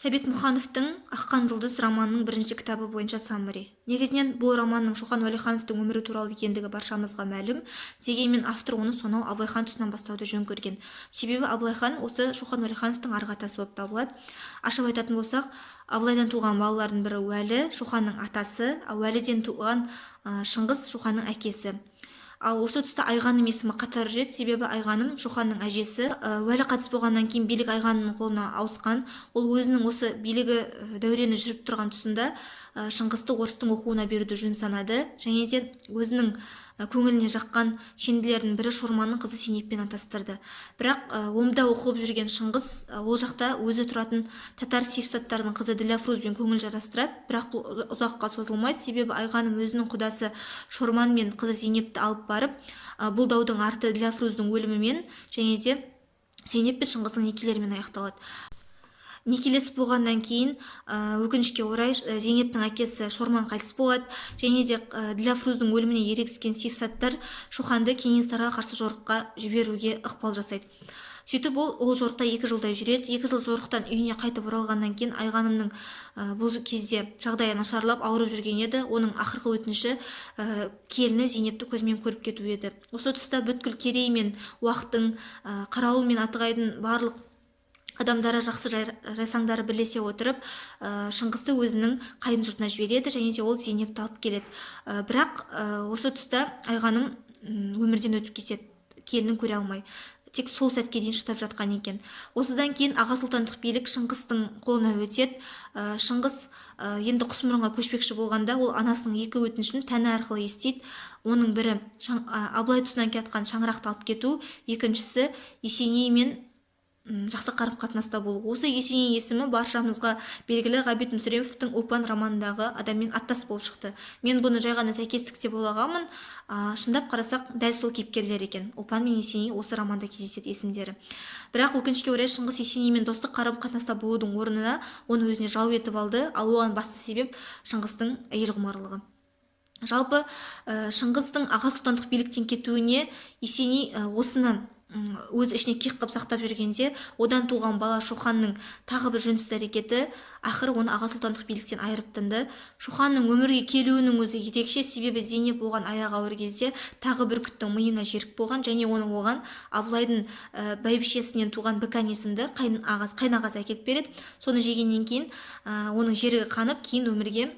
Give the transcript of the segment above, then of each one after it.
Сәбит Мұхановтың Аққан жұлдыз романының бірінші кітабы бойынша саммари. Негізінен бұл романның Шоқан Уәлихановтың өмірі туралы екендігі баршамызға мәлім, дегенмен автор оны сонау Абылайхан тұсынан бастауды жөн көрген. Себебі Абылайхан осы Шоқан Уәлихановтың арғы атасы болып табылады. Ашып айтатын болсақ, Абылайдан туған балалардың бірі Уәлі, Шоқанның атасы, Уәліден туған Шыңғыс Шоқанның әкесі. Ал осы тұста Айғаным есімі қатар жүреді, себебі Айғаным Шоқанның әжесі. Уәлі қайтыс болғаннан кейін билік Айғанымның қолына ауысқан. Ол өзінің осы билігі дәурені жүріп тұрған тұсында Шыңғысты орыстың оқуына беруді жөн санады, және де өзінің көңіліне жаққан шенділердің бірі Шорманның қызы Зейнеппен атастырды. Бірақ Омда оқып жүрген Шыңғыс ол жақта өзі тұратын татар севсаттарының қызы Діләфрузбен көңіл жарастырады, бірақ бұл ұзаққа созылмайды, себебі Айғаным өзінің құдасы Шорман мен қызы Зейнепті алып барып, бұл даудың арты Діләфруздың өлімімен және де Зейнеп пен Шыңғыстың некелерімен аяқталады. Некелесіп болғаннан кейін өкінішке орай Зейнептің әкесі Шорман қайтыс болады, және де Діләфруздың өліміне ерегіскен севсаттар Шоханды Кенесарыға қарсы жорыққа жіберуге ықпал жасайды. Сөйтіп ол жорықта 2 жылдай жүреді. 2 жыл жорықтан үйіне қайтып оралғаннан кейін Айғанымның бұл кезде жағдайы нашарлап ауырып жүрген еді. Оның ақырғы өтініші келіні Зейнепті көзімен көріп кету еді. Осы тұста бүткіл керей мен уақтың, қарауыл мен атығайдың барлық адамдары жақсы жайсаңдары бірлесе отырып Шыңғысты өзінің қайын жұртына жібереді, және де ол Зейнепті алып келеді. Бірақ осы тұста Айғаным өмірден өтіп кетеді, келінін көре алмай. Тек сол сәтке дейін шыдап жатқан екен. Осыдан кейін аға сұлтандық билік Шыңғыстың қолына өтеді. Шыңғыс енді Құсмұрынға көшпекші болғанда ол анасының 2 өтінішін тәні арқылы естиді. Оның бірі Абылай тұсынан кетқан шаңырақты алып кету, екіншісі Есеней мен жақсы қарым қатынаста болу. Осы Есеней есімі баршамызға белгілі Ғабит Мүсіреповтің Ұлпан романындағы адаммен аттас болып шықты. Мен бұны жай ғана сәйкестік деп ойлағанмын. Шындап қарасақ, дәл сол кейіпкерлер екен. Ұлпан мен Есеней осы романда кездеседі есімдері. Бірақ өкінішке орай Шыңғыс Есенеймен достық қарым қатынаста болудың орнына оны өзіне жау етіп алды. Ал оған басты себеп Шыңғыстың әйел құмарлығы. Жалпы Шыңғыстың аға сұлтандық биліктен кетуіне Есеней осыны өз ішіне кек қып сақтап жүргенде, одан туған бала Шоханның тағы бір жөнсіз әрекеті ақыры оны аға сұлтандық биліктен айырып тынды. Шоханның өмірге келуінің өзі ерекше, себебі Зейнеп оған аяғы ауыр кезде тағы бір күттің миына жерік болған, және оны оған Абылайдың бәйбішесінен туған Бікан есімді қайнағасы әкеліп береді. Соны жегеннен кейін оның жерігі қанып, кейін өмірге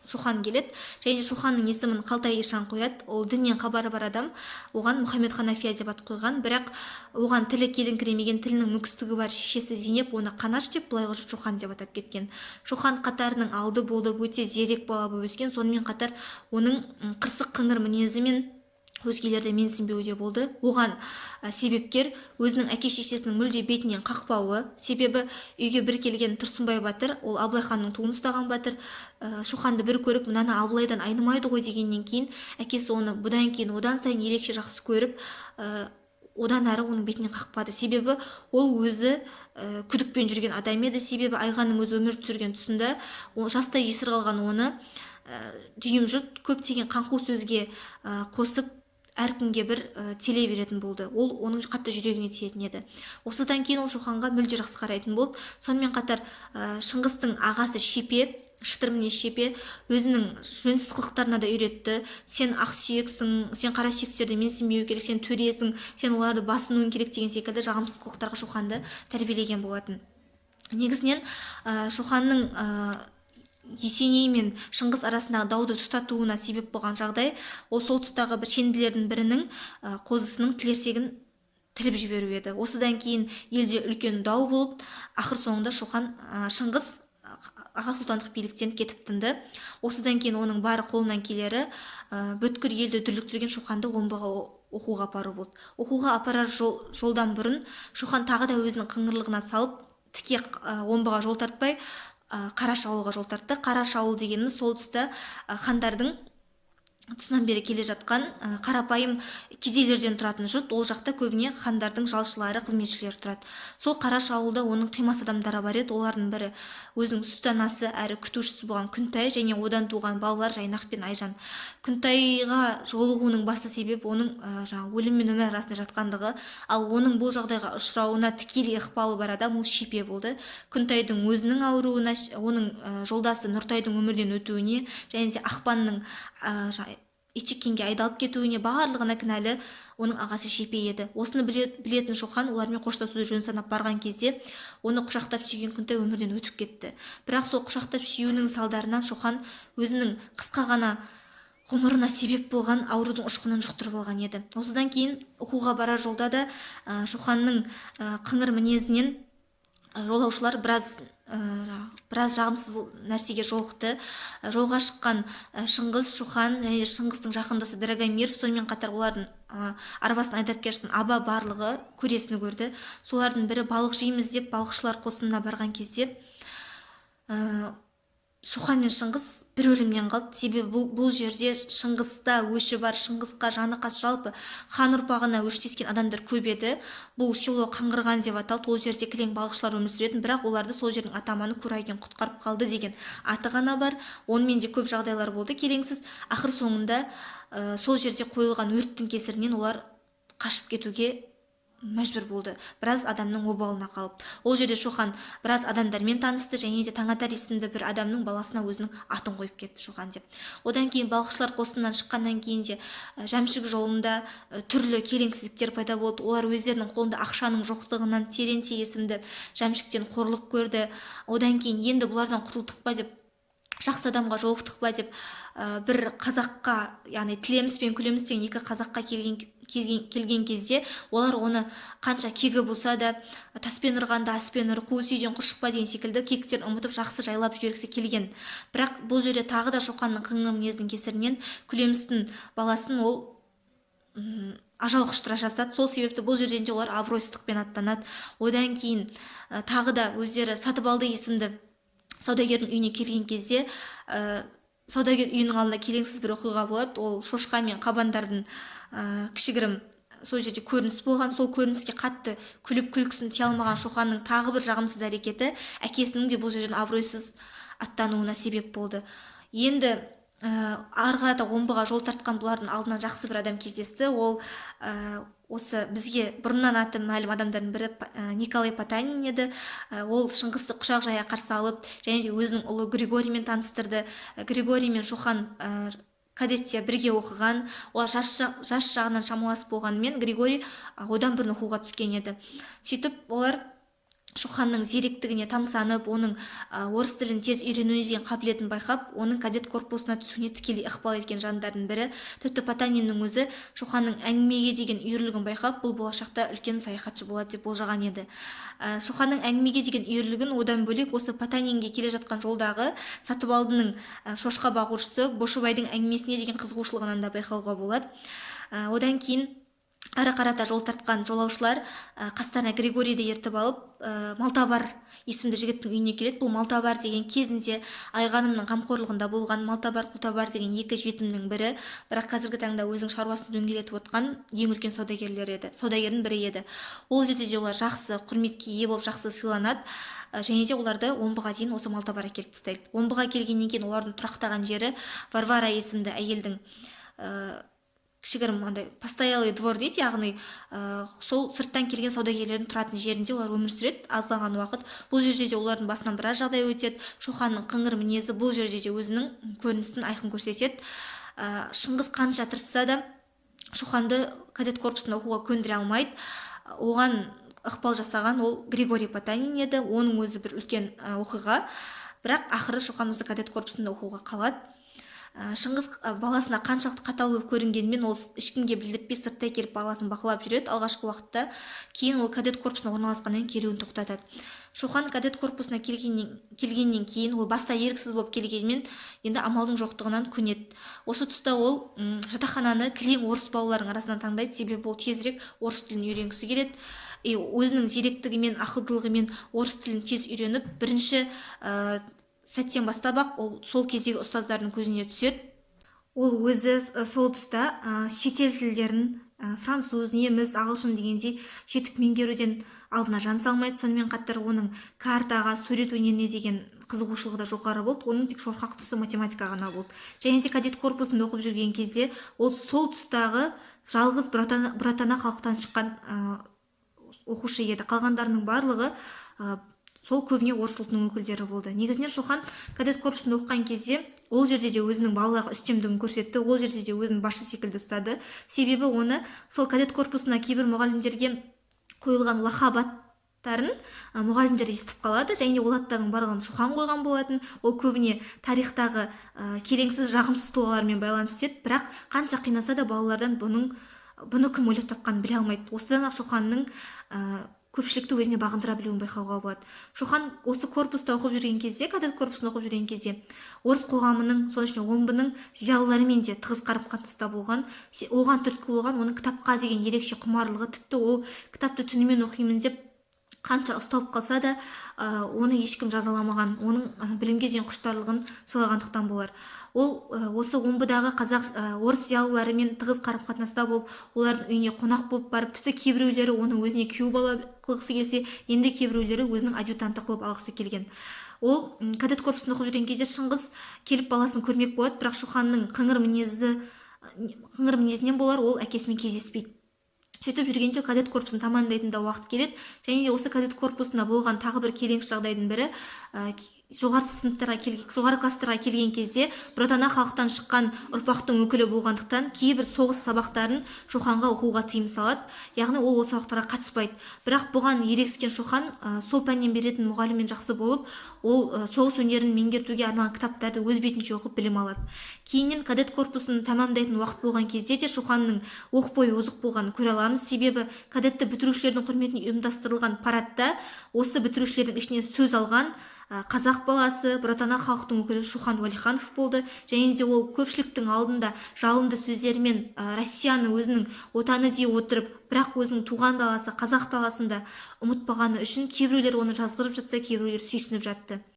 Шохан келеді, және Шоханның есімін Қалтай Ишан қояды. Ол діннен хабары бар адам, оған Мұхаммед Ханафия деп ат қойған, бірақ оған тілі келіңкіремеген, тілінің мүкістігі бар шешесі Зейнеп оны Қанаш деп, былай ғұршы Шохан деп атап кеткен. Шохан қатарының алды болды, өте зерек бала болып өскен, сонымен қатар оның қырсық қыңыр мінезі мен өзгелерді менсінбеуде болды. Оған себепкер өзінің әке-шешесінің мүлде бетінен қақпауы, себебі үйге бір келген Тұрсынбай батыр, ол Абылайханның туын ұстаған батыр, Шоханды бір көріп, мынаны Абылайдан айнымайды ғой дегеннен кейін әкесі оны бұдан кейін одан сайын ерекше жақсы көріп, одан әрі оның бетінен қақпады. Себебі ол өзі күдікпен жүрген адам еді. Себебі Айғаным өзі өмір сүрген тұсында жастай жесір қалған оны дүйім жұрт көптеген қаңқу сөзге қосып әркімге бір теле беретін болды. Ол оның қатты жүрегіне тиетін еді. Осыдан кейін ол Шоханға мүлде жақсы қарайтын болды. Сонымен қатар Шыңғыстың ағасы Шепе, Шытырміне Шепе өзінің жөнсіз қылықтарына да үйретті. Сен ақсүйексің, сен қара сүйектерді менсінбеу керек, сен төресің, сен оларды басынуың керек деген секілді жағымсыз қылықтарға Шоханды тәрбиелеген болатын. Негізінен Шоханның Есеней мен Шыңғыс арасындағы дауды тұтатуына себеп болған жағдай, ол сол тұстағы бір шенділердің бірінің қозысының тілерсегін тіліп жіберу еді. Осыдан кейін елде үлкен дау болып, ақыр соңында Шыңғыс аға сұлтандық биліктен кетіп тынды. Осыдан кейін оның бары қолынан келері бүткір елді дүрліктірген Шоханды Омбыға оқуға апару болды. Оқуға апарар жолдан бұрын Шохан тағы да өзінің қыңырлығына салып, тіке Омбыға жол тартпай, Қараш ауылға жол тартты. Қараш ауыл дегеніміз сол тұста хандардың тұсынан бері келе жатқан қарапайым кедейлерден тұратын жұрт. Ол жақта көбіне хандардың жалшылары, қызметшілері тұрады. Сол Қараш ауылда оның қимас адамдары бар еді. Олардың бірі өзінің сүт анасы әрі күтушісі болған Күнтай және одан туған балалар Жайнақ пен Айжан. Күнтайға жолығуының басты себебі оның өлім мен өмір арасында жатқандығы, ал оның бұл жағдайға ұшырауына тікелей ықпалы бар адам ол Шипе болды. Күнтайдың өзінің ауруына, оның жолдасы Нұртайдың өмірден өтуіне және де Ақпанның Итжеккенге айдалып кетуіне барлығына кінәлі оның ағасы Шипе еді. Осыны білетін Шоқан олармен қоштасуды жөн санап барған кезде оны құшақтап сүйген Күнтай өмірден өтіп кетті. Бірақ сол құшақтап сүюінің салдарынан Шоқан өзінің қысқа ғана ғұмырына себеп болған аурудың ұшқынын жұқтырып алған еді. Осыдан кейін оқуға барар жолда да Шоқанның қыңыр мінезінен жолаушылар біраз жағымсыз нәрсеге жолықты. Жолға шыққан Шыңғыс, Шоқан және Шыңғыстың жақындасы Драгомир, сонымен қатар олардың арбасын айдап келе жатқан Аба барлығы көресіні көрді. Солардың бірі балық жейміз деп балықшылар қосынына барған кезде Шоқан мен Шыңғыс бір өлімнен қалды. Себебі бұл жерде Шыңғыста өші бар, Шыңғысқа жаны қас, жалпы хан ұрпағына өштескен адамдар көп еді. Бұл село Қаңғырған деп аталды. Ол жерде кілең балықшылар өмір сүретін, бірақ оларды сол жердің атаманы Курайген құтқарып қалды деген аты ғана бар. Онымен де көп жағдайлар болды келеңсіз. Ақыр соңында сол жерде қойылған өрттің кесірінен олар қашып кетуге мәжбүр болды. Біраз адамның обалына қалып. Ол жерде Шоқан біраз адамдармен танысты және де Таңатар есімді бір адамның баласына өзінің атын қойып кетті Шоқан деп. Одан кейін балықшылар қосынынан шыққаннан кейін де Жәмшік жолында түрлі келеңсіздіктер пайда болды. Олар өздерінің қолында ақшаның жоқтығынан Теренте есімді Жәмшіктен қорлық көрді. Одан кейін енді бұлардан құтылдық па деп, жақсы адамға жолықтық па деп бір қазаққа, яғни Тілеміс пен Күлеміс деген екі қазаққа келген кезде олар оны қанша кегі болса да таспен ұрғанда аспен ұр, қуыс үйден құр шықпа деген секілді кектерін ұмытып жақсы жайлап жібергісі келген. Бірақ бұл жерде тағы да Шоқанның қыңыр мінезінің кесірінен Күлемістің баласын ол ажал құштыра жаздады. Сол себепті бұл жерден де олар абыройсыздықпен аттанады. Одан кейін тағы да өздері Сатыбалды есімді саудагердің үйіне келген кезде саудагер үйінің алдында келеңсіз бір оқиға болады. Ол шошқа мен қабандардың кішігірім сол жерде көрініс болған. Сол көрініске қатты күліп күлкісін тия алмаған Шоқанның тағы бір жағымсыз әрекеті әкесінің де бұл жерден абыройсыз аттануына себеп болды. Енді ары қарата омбыға жол тартқан бұлардың алдынан жақсы бір адам кездесті. Ол осы бізге бұрыннан аты мәлім адамдардың бірі Николай Потанин еді. Ол Шыңғысты құшақ жая қарсы алып және де өзінің ұлы Григориймен таныстырды. Григорий мен Шоқан кадетте бірге оқыған. Олар жас жағынан шамалас болғанымен Григорий одан бұрын оқуға түскен еді. Сөйтіп олар Шоқанның зеректігіне тамсанып, оның орыс тілін тез үйренуіне деген қабілетін байқап, оның кадет корпусына түсуіне тікелей ықпал еткен жандардың бірі. Тіпті Потаниннің өзі Шоқанның әңгімеге деген үйірлігін байқап, бұл болашақта үлкен саяхатшы болады деп болжаған еді. Шоқанның әңгімеге деген үйірлігін одан бөлек осы Потанинге келе жатқан жолдағы Сатыбалдының шошқа бағушысы Бошыбайдың әңгімесіне деген қызығушылығынан да байқауға болады. Одан кейін ары қарата жол тартқан жолаушылар қастарына Григорийді ертіп алып Малтабар есімді жігіттің үйіне келеді. Бұл Малтабар деген кезінде Айғанымның қамқорлығында болған Малтабар, Құлтабар деген екі жетімнің бірі, бірақ қазіргі таңда өзінің шаруасын дөңгелетіп отқан ең үлкен саудагердің бірі еді. Ол жерде де олар жақсы құрметке ие болып жақсы сыйланады. Және де оларды Омбыға дейін осы Малтабарға келіп тастайды. Омбыға келгеннен кейін олардың тұрақтаған жері Варвара есімді әйелдің кішігірім постоялый двор дейді, яғни сол сырттан келген саудагерлердің тұратын жерінде олар өмір сүреді азлаған уақыт. Бұл жерде де олардың басынан біраз жағдай өтеді. Шоқанның қыңыр мінезі бұл жерде де өзінің көрінісін айқын көрсетеді. Шыңғыс қанша тырысса да Шоқанды кадет корпусында оқуға көндіре алмайды. Оған ықпал жасаған ол Григорий Потанин еді. Оның өзі бір үлкен оқиға. Бірақ ақыры Шоқан осы кадет корпусында оқуға қалады. Шыңғыс баласына қаншалықты қатал болып көрінгенмен ол ешкімге білдіртпей сырттай келіп баласын бақылап жүреді алғашқы уақытта. Кейін ол кадет корпусына орналасқаннан келуін тоқтатады. Шоқан кадет корпусына келгеннен кейін ол баста еріксіз болып келгенмен енді амалдың жоқтығынан көнеді. Осы тұста ол жатақхананы кілең орыс балалардың арасынан таңдайды, себебі ол тезірек орыс тілін үйренгісі келеді. Өзінің зеректігімен, ақылдылығымен орыс тілін тез үйреніп, бірінші сәттен бастап-ақ ол сол кездегі ұстаздардың көзіне түседі. ол өзі сол тұста шетел тілдерін француз, неміс, ағылшын дегендей жетік меңгеруден алдына жан салмайды. Сонымен қатар оның картаға, сурет өнеріне деген қызығушылығы да жоғары болды. Оның тек шорқақ тұсы математика ғана болды. Және де кадет корпусында оқып жүрген кезде ол сол тұстағы жалғыз бұратана халықтан шыққан оқушы еді. Қалғандарының барлығы сол көбіне орыс ұлтының өкілдері болды. Негізінен Шоқан кадет корпусында оқыған кезде ол жерде де өзінің балаларға үстемдігін көрсетті, ол жерде де өзін басшы секілді ұстады. Себебі оны сол кадет корпусына кейбір мұғалімдерге қойылған лақап аттарын мұғалімдер естіп қалады, және ол аттардың барлығын Шоқан қойған болатын. Ол көбіне тарихтағы келеңсіз, жағымсыз тұлғалармен байланысты еді, бірақ қанша қинаса да балалардан бұны кім ойлап тапқанын біле алмайды. Осыдан ақ Шоқанның көпшілікті өзіне бағындыра білуін байқауға болады. Шоқан осы корпуста оқып жүрген кезде, кадет корпусында оқып жүрген кезде, орыс қоғамының, соның ішінде омбының зиялыларымен де тығыз қарым-қатынаста болған. Оған түрткі болған оның кітапқа деген ерекше құмарлығы, тіпті ол кітапты түнімен оқимын деп қанша ұсталып қалса да, оны ешкім жазаламаған, оның білімге деген құштарлығын сыйлағандықтан болар. Ол осы омбыдағы орыс зиялыларымен тығыз қарым-қатынаста болып, олардың үйіне қонақ болып барып, тіпті кейбіреулері оны өзіне күйеу бала қылғысы келсе, енді кейбіреулері өзінің адъютанты қылып алғысы келген. Ол кадет корпусында оқып жүрген кезде Шыңғыс келіп баласын көрмек болады, бірақ Шоқанның қыңыр мінезінен болар, ол әкесімен кездеспейді. Сөйтіп жүргенде кадет корпусын тамамдайтын да уақыт келеді. Және де осы кадет корпусында болған тағы бір келеңсіз жағдайдың бірі, жоғары класстарға келген кезде бұратана халықтан шыққан ұрпақтың өкілі болғандықтан кейбір соғыс сабақтарын Шоқанға оқуға тыйым салады. Яғни ол сабақтарға қатыспайды. Бірақ бұған ерегіскен Шоқан сол пәннен беретін мұғаліммен жақсы болып, ол соғыс өнерін меңгертуге арналған кітаптарды өз бетінше оқып білім алады. Кейіннен кадет корпусын тамамдайтын уақыт болған кезде де Шоқанның оқ бойы озық болғанын көре аламыз. Себебі кадетті бітірушілердің құрметіне ұйымдастырылған парадта осы бітірушілердің ішінен сөз алған қазақ баласы, бұратана халықтың өкілі Шоқан Уәлиханов болды. Және де ол көпшіліктің алдында жалынды сөздерімен Россияны өзінің отаны дей отырып, бірақ өзінің туған даласы, қазақ даласында ұмытпағаны үшін кейбіреулер оны жазғырып жатса, кейбіреулер сүйсініп жатты.